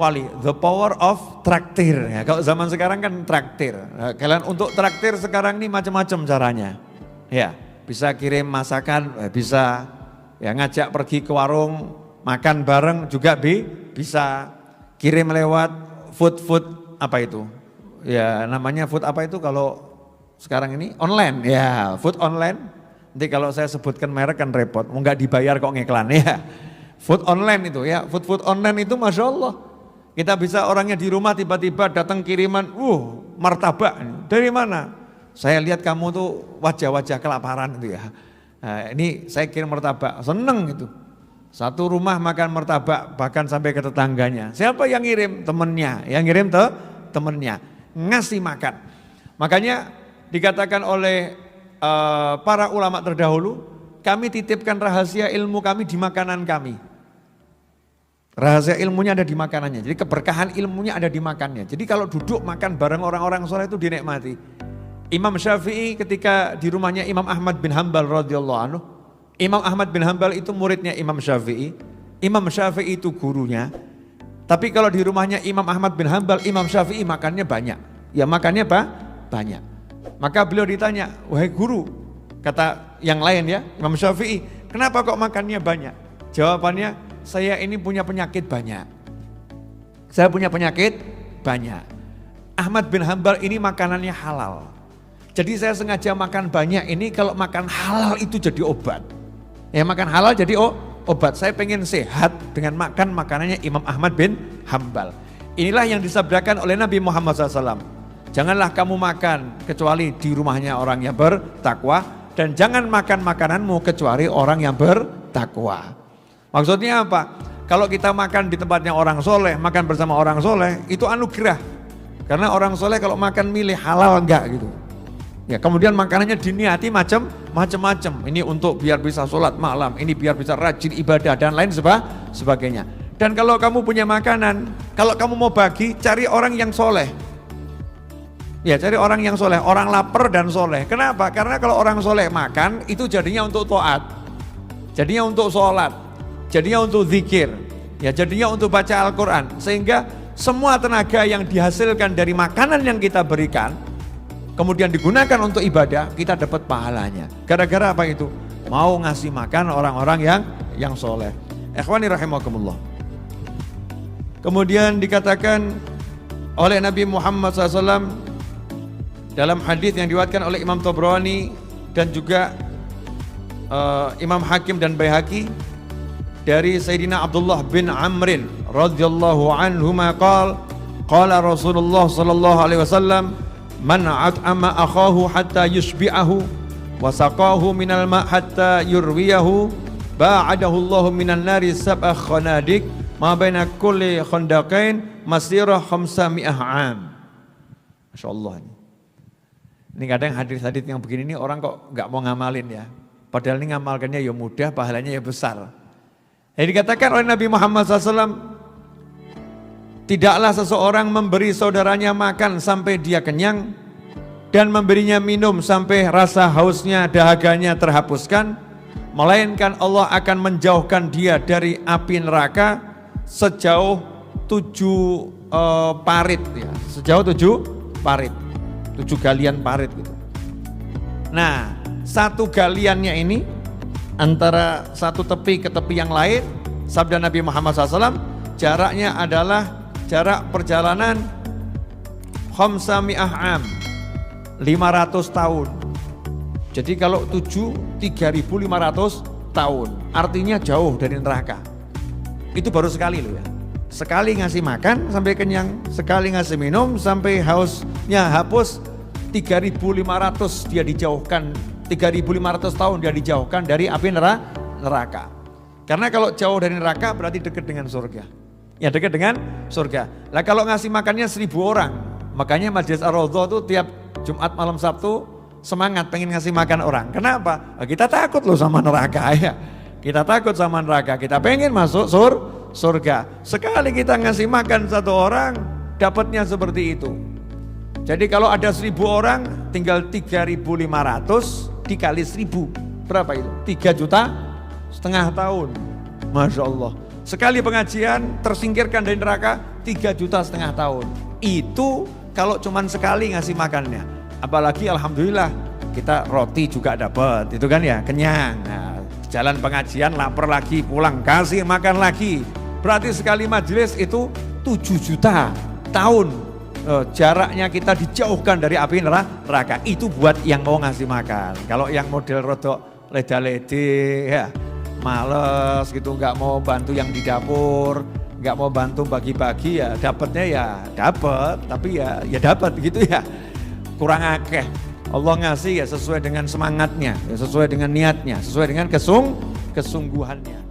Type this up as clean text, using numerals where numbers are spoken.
Wali, the power of traktir. Ya, kalau zaman sekarang kan traktir. Nah, kalian untuk traktir sekarang ini macam-macam caranya. Ya, bisa kirim masakan, bisa ya ngajak pergi ke warung, makan bareng juga bisa. Kirim lewat food apa itu? Ya, namanya food apa itu kalau sekarang ini online. Ya, food online. Nanti kalau saya sebutkan merek kan repot, nggak dibayar kok ngiklan ya. Food online itu ya, food online itu Masya Allah. Kita bisa orangnya di rumah tiba-tiba datang kiriman, martabak. Dari mana? Saya lihat kamu tuh wajah-wajah kelaparan itu ya. Nah, ini saya kirim martabak, seneng gitu. Satu rumah makan martabak bahkan sampai ke tetangganya. Siapa yang ngirim? Temennya. Yang ngirim temennya. Ngasih makan. Makanya dikatakan oleh para ulama terdahulu, kami titipkan rahasia ilmu kami di makanan kami. Rahasia ilmunya ada di makanannya. Jadi keberkahan ilmunya ada di makannya. Jadi kalau duduk makan bareng orang-orang soleh itu dinikmati. Imam Syafi'i ketika di rumahnya Imam Ahmad bin Hanbal radhiyallahu anhu. Imam Ahmad bin Hanbal itu muridnya Imam Syafi'i. Imam Syafi'i itu gurunya. Tapi kalau di rumahnya Imam Ahmad bin Hanbal, Imam Syafi'i makannya banyak. Ya makannya banyak. Maka beliau ditanya, wahai guru, kata yang lain ya, Imam Syafi'i, kenapa kok makannya banyak? Jawabannya, saya ini punya penyakit banyak. Saya punya penyakit banyak. Ahmad bin Hanbal ini makanannya halal. Jadi saya sengaja makan banyak ini, kalau makan halal itu jadi obat. Ya makan halal jadi obat. Saya pengen sehat dengan makan makanannya Imam Ahmad bin Hanbal. Inilah yang disabdakan oleh Nabi Muhammad SAW. Janganlah kamu makan kecuali di rumahnya orang yang bertakwa. Dan jangan makan makananmu kecuali orang yang bertakwa. Maksudnya apa? Kalau kita makan di tempatnya orang soleh, makan bersama orang soleh, itu anugerah. Karena orang soleh kalau makan milih halal enggak gitu. Ya kemudian makanannya diniati macam-macam. Ini untuk biar bisa sholat malam, ini biar bisa rajin ibadah dan lain sebagainya. Dan kalau kamu punya makanan, kalau kamu mau bagi, cari orang yang soleh. Ya cari orang yang soleh, orang lapar dan soleh. Kenapa? Karena kalau orang soleh makan, itu jadinya untuk taat. Jadinya untuk sholat. Jadinya untuk zikir, ya jadinya untuk baca Al-Quran. Sehingga semua tenaga yang dihasilkan dari makanan yang kita berikan, kemudian digunakan untuk ibadah, kita dapat pahalanya. Gara-gara apa itu? Mau ngasih makan orang-orang yang soleh. Ikhwani rahimakumullah. Kemudian dikatakan oleh Nabi Muhammad SAW dalam hadis yang diriwayatkan oleh Imam Tabrani dan juga Imam Hakim dan Baihaqi, dari Sayyidina Abdullah bin Amrin radhiyallahu anhuma qala Rasulullah sallallahu alaihi wasallam, man at'ama akhahu hatta yushbi'ahu wa saqahu minal ma' hatta yurwiyahu ba'adahu Allahu minan nari sab'a khanadik ma baina kulli khandaqain masirah 500 am. Masyaallah. Ini kadang hadis-hadis yang begini ini orang kok enggak mau ngamalin ya. Padahal ini ngamalkannya ya mudah, pahalanya ya besar. Jadi dikatakan oleh Nabi Muhammad SAW, tidaklah seseorang memberi saudaranya makan sampai dia kenyang dan memberinya minum sampai rasa hausnya, dahaganya terhapuskan, melainkan Allah akan menjauhkan dia dari api neraka sejauh 7 parit ya, sejauh 7 parit, 7 galian parit gitu. Nah, satu galiannya ini antara satu tepi ke tepi yang lain, sabda Nabi Muhammad SAW, jaraknya adalah jarak perjalanan 500 am, 500 tahun. Jadi kalau 7, 3.500 tahun, artinya jauh dari neraka. Itu baru sekali loh ya. Sekali ngasih makan sampai kenyang, sekali ngasih minum sampai hausnya hapus, 3.500 dia dijauhkan. 3.500 tahun dia dijauhkan dari api neraka. Karena kalau jauh dari neraka berarti dekat dengan surga. Ya dekat dengan surga. Lah kalau ngasih makannya 1.000 orang, makanya Majelis Ar-Raudhah tuh tiap Jumat malam Sabtu semangat pengen ngasih makan orang. Kenapa? Kita takut loh sama neraka ya. Kita takut sama neraka. Kita pengen masuk surga. Sekali kita ngasih makan satu orang, dapatnya seperti itu. Jadi kalau ada 1.000 orang, tinggal 3.500 dikali 1.000, berapa itu? 3,5 juta tahun. Masya Allah. Sekali pengajian tersingkirkan dari neraka 3,5 juta tahun. Itu kalau cuman sekali ngasih makannya. Apalagi alhamdulillah kita roti juga dapat, itu kan ya, kenyang. Nah, jalan pengajian lapar lagi, pulang kasih makan lagi. Berarti sekali majelis itu 7 juta tahun. Jaraknya kita dijauhkan dari api neraka. Itu buat yang mau ngasih makan. Kalau yang model rodok leda-lede ya, males gitu, nggak mau bantu yang di dapur, nggak mau bantu bagi-bagi, ya dapatnya ya dapat, tapi ya dapat gitu ya, kurang akeh. Allah ngasih ya sesuai dengan semangatnya, ya sesuai dengan niatnya, sesuai dengan kesungguhannya.